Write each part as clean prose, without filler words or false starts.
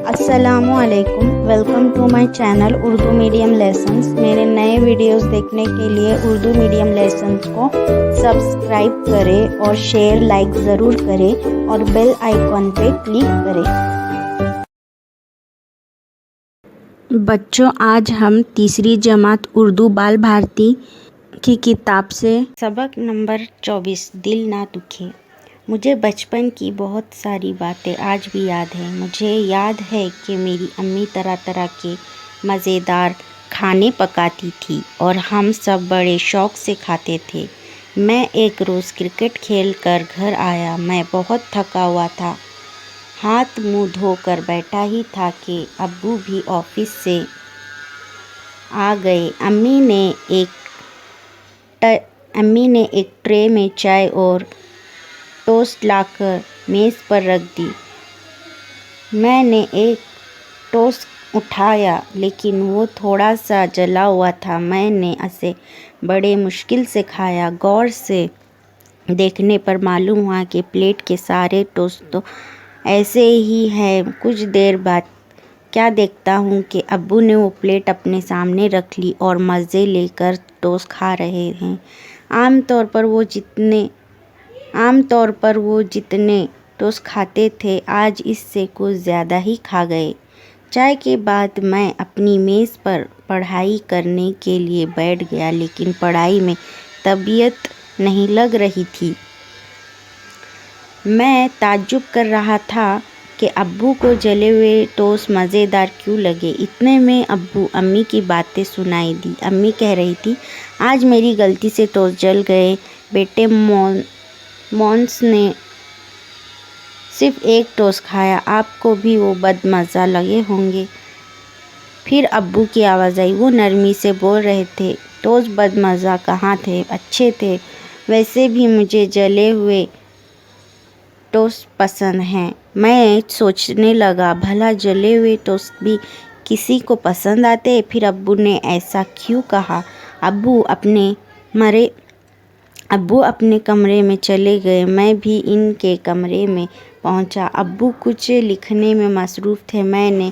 السلام علیکم، welcome to my channel Urdu medium lessons. میرے نئے ویڈیوز دیکھنے کے لیے اردو میڈیم لیسنز کو سبسکرائب کریں اور شیئر لائک ضرور کریں اور بیل آئیکن پہ کلک کریں۔ بچوں، آج ہم تیسری جماعت اردو بال بھارتی کی کتاب سے سبق نمبر 24 دل نہ دکھے۔ مجھے بچپن کی بہت ساری باتیں آج بھی یاد ہیں۔ مجھے یاد ہے کہ میری امی طرح طرح کے مزیدار کھانے پکاتی تھی اور ہم سب بڑے شوق سے کھاتے تھے۔ میں ایک روز کرکٹ کھیل کر گھر آیا۔ میں بہت تھکا ہوا تھا، ہاتھ منہ دھو کر بیٹھا ہی تھا کہ ابو بھی آفس سے آ گئے۔ امی نے ایک ٹرے میں چائے اور ٹوسٹ لا کر میز پر رکھ دی۔ میں نے ایک ٹوسٹ اٹھایا لیکن وہ تھوڑا سا جلا ہوا تھا۔ میں نے اسے بڑے مشکل سے کھایا۔ غور سے دیکھنے پر معلوم ہوا کہ پلیٹ کے سارے ٹوسٹ تو ایسے ہی ہیں۔ کچھ دیر بعد کیا دیکھتا ہوں کہ ابو نے وہ پلیٹ اپنے سامنے رکھ لی اور مزے لے کر ٹوسٹ کھا رہے ہیں۔ عام طور پر وہ جتنے ٹوسٹ کھاتے تھے آج اس سے کچھ زیادہ ہی کھا گئے۔ چائے کے بعد میں اپنی میز پر پڑھائی کرنے کے لیے بیٹھ گیا لیکن پڑھائی میں طبیعت نہیں لگ رہی تھی۔ میں تعجب کر رہا تھا کہ ابو کو جلے ہوئے ٹوسٹ مزیدار کیوں لگے۔ اتنے میں امی کی باتیں سنائی دی۔ امی کہہ رہی تھی، آج میری غلطی سے ٹوسٹ جل گئے بیٹے، مونس نے صرف ایک ٹوسٹ کھایا، آپ کو بھی وہ بد مزہ لگے ہوں گے۔ پھر ابو کی آواز آئی، وہ نرمی سے بول رہے تھے، ٹوسٹ بد مزہ کہاں تھے، اچھے تھے۔ ویسے بھی مجھے جلے ہوئے ٹوسٹ پسند ہیں۔ میں سوچنے لگا بھلا جلے ہوئے ٹوسٹ بھی کسی کو پسند آتے؟ پھر ابو نے ایسا کیوں کہا؟ ابو اپنے کمرے میں چلے گئے۔ میں بھی ان کے کمرے میں پہنچا۔ ابو کچھ لکھنے میں مصروف تھے۔ میں نے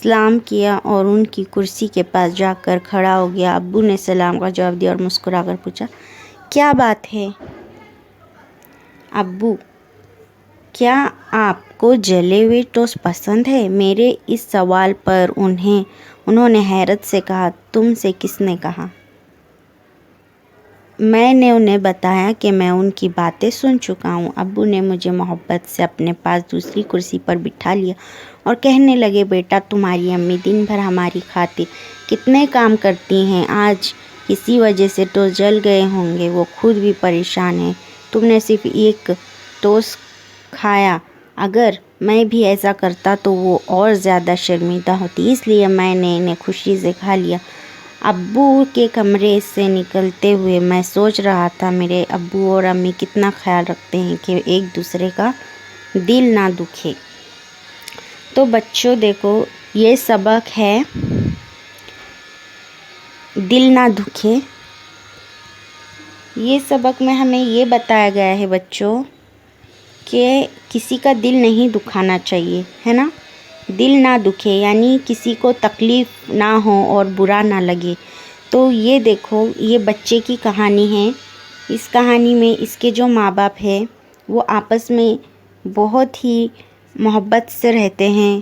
سلام کیا اور ان کی کرسی کے پاس جا کر کھڑا ہو گیا۔ ابو نے سلام کا جواب دیا اور مسکرا کر پوچھا، کیا بات ہے ابو، کیا آپ کو جلے ہوئے ٹوسٹ پسند ہے؟ میرے اس سوال پر انہوں نے حیرت سے کہا، تم سے کس نے کہا؟ میں نے انہیں بتایا کہ میں ان کی باتیں سن چکا ہوں۔ ابو نے مجھے محبت سے اپنے پاس دوسری کرسی پر بٹھا لیا اور کہنے لگے، بیٹا، تمہاری امی دن بھر ہماری خاطر کتنے کام کرتی ہیں، آج کسی وجہ سے ٹوسٹ جل گئے ہوں گے، وہ خود بھی پریشان ہیں۔ تم نے صرف ایک ٹوسٹ کھایا، اگر میں بھی ایسا کرتا تو وہ اور زیادہ شرمندہ ہوتی، اس لیے میں نے انہیں خوشی سے کھا لیا۔ ابو کے کمرے سے نکلتے ہوئے میں سوچ رہا تھا، میرے ابو اور امی کتنا خیال رکھتے ہیں کہ ایک دوسرے کا دل نہ دکھے۔ تو بچوں دیکھو، یہ سبق ہے دل نہ دکھے۔ یہ سبق میں ہمیں یہ بتایا گیا ہے بچوں کہ کسی کا دل نہیں دکھانا چاہیے، ہے نا؟ دل نہ دکھے یعنی کسی کو تکلیف نہ ہو اور برا نہ لگے۔ تو یہ دیکھو، یہ بچے کی کہانی ہے۔ اس کہانی میں اس کے جو ماں باپ ہیں وہ آپس میں بہت ہی محبت سے رہتے ہیں۔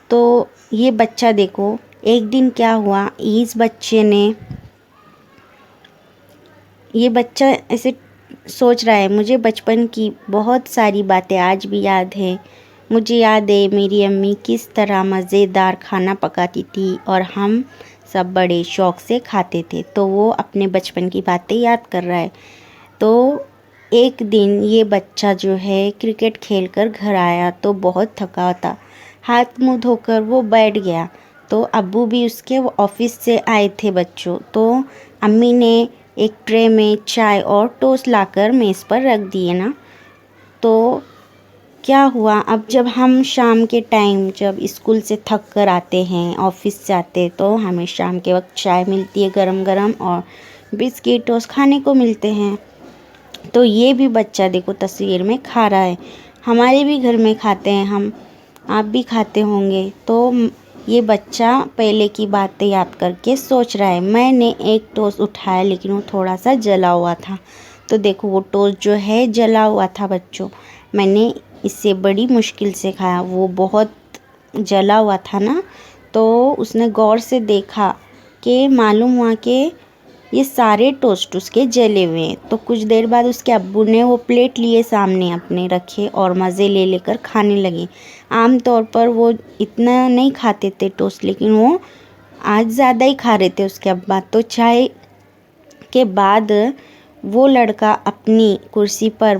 تو یہ بچہ دیکھو، ایک دن کیا ہوا، یہ بچہ ایسے سوچ رہا ہے، مجھے بچپن کی بہت ساری باتیں آج بھی یاد ہیں۔ مجھے یاد ہے میری امی کس طرح مزیدار کھانا پکاتی تھی اور ہم سب بڑے شوق سے کھاتے تھے۔ تو وہ اپنے بچپن کی باتیں یاد کر رہا ہے۔ تو ایک دن یہ بچہ جو ہے کرکٹ کھیل کر گھر آیا تو بہت تھکا تھا، ہاتھ منہ دھو کر وہ بیٹھ گیا۔ تو ابو بھی اس کے آفس سے آئے تھے بچوں۔ تو امی نے ایک ٹرے میں چائے اور ٹوسٹ لا کر میز پر رکھ دیے نا۔ تو کیا ہوا، اب جب ہم شام کے ٹائم جب اسکول سے تھک کر آتے ہیں، آفس سے آتے، تو ہمیں شام کے وقت چائے ملتی ہے گرم گرم اور بسکٹ ٹوسٹ کھانے کو ملتے ہیں۔ تو یہ بھی بچہ دیکھو تصویر میں کھا رہا ہے۔ ہمارے بھی گھر میں کھاتے ہیں ہم آپ بھی کھاتے ہوں گے۔ تو یہ بچہ پہلے کی باتیں یاد کر کے سوچ رہا ہے۔ میں نے ایک ٹوسٹ اٹھایا لیکن وہ تھوڑا سا جلا ہوا تھا۔ تو دیکھو وہ ٹوسٹ جو ہے جلا ہوا تھا بچوں، میں نے اس سے بڑی مشکل سے کھایا، وہ بہت جلا ہوا تھا نا۔ تو اس نے غور سے دیکھا کہ معلوم ہوا کہ یہ سارے ٹوسٹ اس کے جلے ہوئے ہیں۔ تو کچھ دیر بعد اس کے ابو نے وہ پلیٹ لیے سامنے اپنے رکھے اور مزے لے لے کر کھانے لگے۔ عام طور پر وہ اتنا نہیں کھاتے تھے ٹوسٹ، لیکن وہ آج زیادہ ہی کھا رہے تھے اس کے ابا۔ تو چائے کے بعد وہ لڑکا اپنی کرسی پر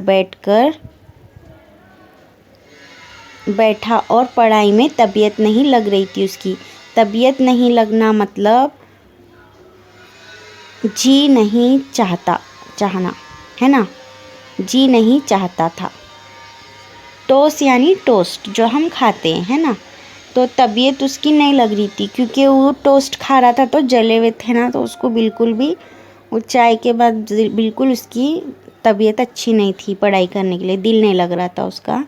بیٹھا اور پڑھائی میں طبیعت نہیں لگ رہی تھی اس کی۔ طبیعت نہیں لگنا مطلب جی نہیں چاہنا ہے نا، جی نہیں چاہتا تھا۔ ٹوسٹ یعنی ٹوسٹ جو ہم کھاتے ہیں ہے نا، تو طبیعت اس کی نہیں لگ رہی تھی کیونکہ وہ ٹوسٹ کھا رہا تھا تو جلے ہوئے تھے نا، تو اس کو بالکل بھی وہ چائے کے بعد بالکل اس کی طبیعت اچھی نہیں تھی، پڑھائی کرنے کے لیے دل نہیں لگ رہا تھا اس کا۔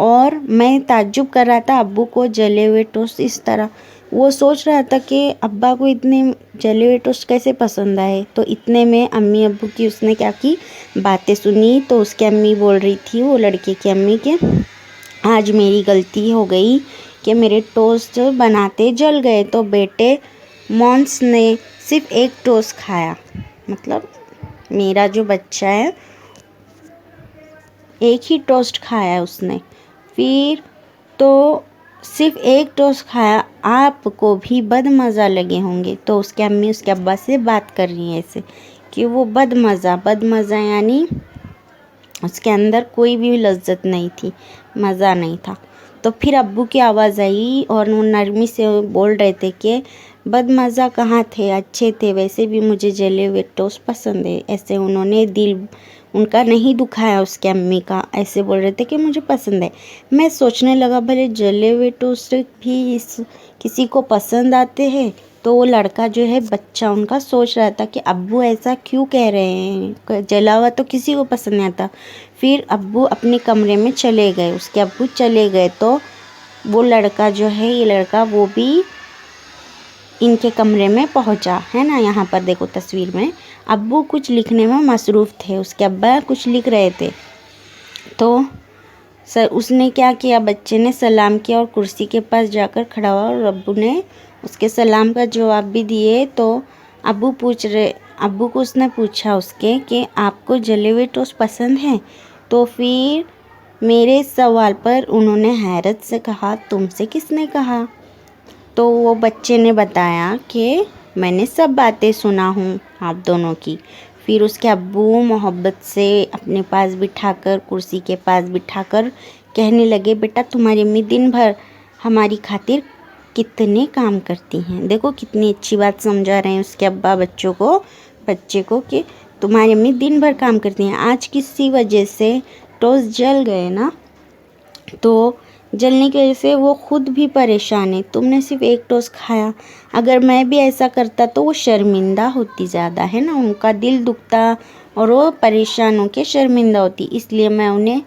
اور میں تعجب کر رہا تھا ابو کو جلے ہوئے ٹوسٹ اس طرح، وہ سوچ رہا تھا کہ ابا کو اتنے جلے ہوئے ٹوسٹ کیسے پسند آئے۔ تو اتنے میں امی ابو کی اس نے کیا کی باتیں سنی۔ تو اس کی امی بول رہی تھی، وہ لڑکے کی امی، کہ آج میری غلطی ہو گئی کہ میرے ٹوسٹ بناتے جل گئے۔ تو بیٹے مونس نے صرف ایک ٹوسٹ کھایا، مطلب میرا جو بچہ ہے ایک ہی ٹوسٹ کھایا اس نے، پھر تو صرف ایک ٹوسٹ کھایا، آپ کو بھی بد مزہ لگے ہوں گے۔ تو اس کی امی اس کے ابا سے بات کر رہی ہیں ایسے کہ وہ بد مزہ یعنی اس کے اندر کوئی بھی لذت نہیں تھی، مزہ نہیں تھا۔ تو پھر ابو کی آواز آئی اور وہ نرمی سے بول رہے تھے کہ بد مزہ کہاں تھے، اچھے تھے، ویسے بھی مجھے جلے ہوئے ٹوسٹ پسند ہے۔ ایسے انہوں نے دل ان کا نہیں دکھایا اس کے امی کا، ایسے بول رہے تھے کہ مجھے پسند ہے۔ میں سوچنے لگا بھلے جلے ہوئے ٹوسٹ بھی کسی کو پسند آتے ہیں۔ تو وہ لڑکا جو ہے بچہ ان کا سوچ رہا تھا کہ ابو ایسا کیوں کہہ رہے ہیں، جلا ہوا تو کسی کو پسند نہیں آتا۔ پھر ابو اپنے کمرے میں چلے گئے، اس کے ابو چلے گئے تو وہ لڑکا جو ہے، یہ لڑکا وہ بھی ان کے کمرے میں پہنچا ہے نا۔ یہاں پر دیکھو تصویر میں ابو کچھ لکھنے میں مصروف تھے، اس کے ابا کچھ لکھ رہے تھے۔ تو اس نے کیا کیا، بچے نے سلام کیا اور کرسی کے پاس جا کر کھڑا ہوا اور ابو نے اس کے سلام کا جواب بھی دیے۔ تو ابو کو اس نے پوچھا اس کے کہ آپ کو جلے ہوئے ٹوسٹ پسند ہیں؟ تو پھر میرے سوال پر انہوں نے حیرت سے کہا، تم سے کس نے کہا؟ تو وہ بچے نے بتایا کہ میں نے سب باتیں سنا ہوں آپ دونوں کی۔ پھر اس کے ابو محبت سے اپنے پاس بٹھا کر، کرسی کے پاس بٹھا کر کہنے لگے، بیٹا تمہاری امی دن بھر ہماری خاطر کتنے کام کرتی ہیں۔ دیکھو کتنی اچھی بات سمجھا رہے ہیں اس کے ابا بچے کو کہ تمہاری امی دن بھر کام کرتی ہیں، آج کسی وجہ سے ٹوسٹ جل گئے نا، تو جلنے کی وجہ سے وہ خود بھی پریشان ہے، تم نے صرف ایک ٹوسٹ کھایا، اگر میں بھی ایسا کرتا تو وہ شرمندہ ہوتی زیادہ ہے نا، ان کا دل دکھتا اور وہ پریشان ہو کے شرمندہ ہوتی، اس لیے میں انہیں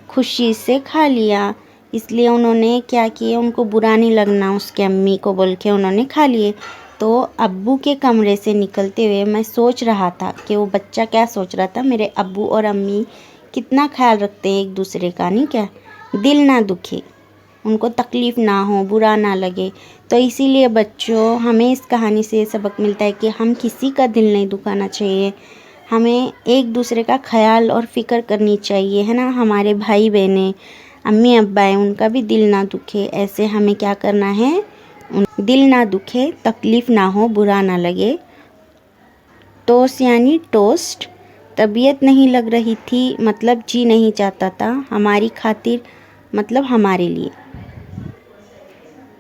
خوشی سے کھا لیا۔ اس لیے انہوں نے کیا کیا، ان کو برا نہیں لگنا اس کے امی کو بول کے انہوں نے کھا لیے۔ تو ابو کے کمرے سے نکلتے ہوئے میں سوچ رہا تھا کہ وہ بچہ کیا سوچ رہا تھا، میرے ابو اور امی کتنا خیال رکھتے ہیں ایک دوسرے کا، نہیں کیا، دل نہ دکھے، ان کو تکلیف نہ ہو، برا نہ لگے۔ تو اسی لیے بچوں ہمیں اس کہانی سے یہ سبق ملتا ہے کہ ہم کسی کا دل نہیں دکھانا چاہیے، ہمیں ایک دوسرے کا خیال اور فکر کرنی چاہیے ہے نا، ہمارے بھائی بہنیں، امی ابا ہیں، ان کا بھی دل نہ دکھے، ایسے ہمیں کیا کرنا ہے، دل نہ دکھے، تکلیف نہ ہو، برا نہ لگے۔ ٹوسٹ یعنی ٹوسٹ، طبیعت نہیں لگ رہی تھی مطلب جی نہیں چاہتا تھا، ہماری خاطر مطلب ہمارے لیے۔